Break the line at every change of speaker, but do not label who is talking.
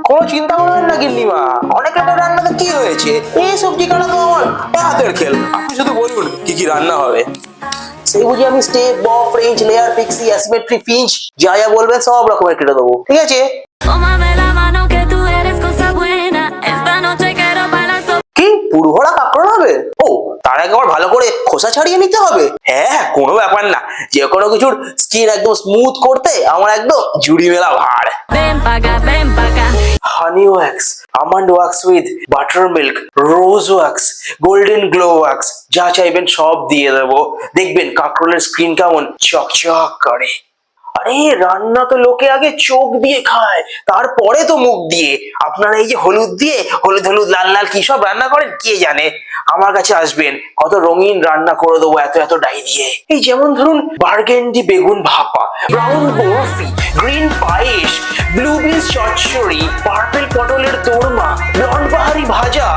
কোনো চিন্তা করবেন না গিন্নিমা, অনেক রকম রান্নাতে কি হয়েছে, এই সবজি কাটা তো আমার হাতের খেল। আপনি শুধু বলুন কি কি রান্না হবে, সেই বুঝি আমি stack, bob, French, layer, pixie, asymmetry, finch যা যা বলবেন সব রকমের কেটে দেবো, ঠিক আছে? কি পুরোহরা কাঁকড় হবে? ও, তার আগে আবার ভালো করে খোসা ছাড়িয়ে নিতে হবে? হ্যাঁ, কোনো ব্যাপার না, যে কোনো কিছুর স্কিন একদম স্মুথ করতে আমার একদম জুড়ি মেলা ভার। Honey wax, almond wax with butter milk, rose wax, golden glow wax, যা চাইবেন সব দিয়ে দেবো। দেখবেন কাঁকড়ের স্কিন কেমন চকচক করে। আরে রান্না তো লোকে আগে চোখ দিয়ে খায়, তারপরে তো মুখ দিয়ে। আপনারা এই যে হলুদ দিয়ে হলুদ হলুদ লাল লাল কি সব রান্না করেন কে জানে, আমার কাছে আসবেন, কত রঙিন রান্না করে দেবো এত এত ডাই দিয়ে। এই যেমন ধরুন বার্গেন্ডি বেগুন ভাপা, ব্রাউন বরফি, গ্রিন পায়েস, ব্লু বিনস চচ্চড়ি, পার্পল পটলের দোরমা, ব্লন্ড বাহারি ভাজা,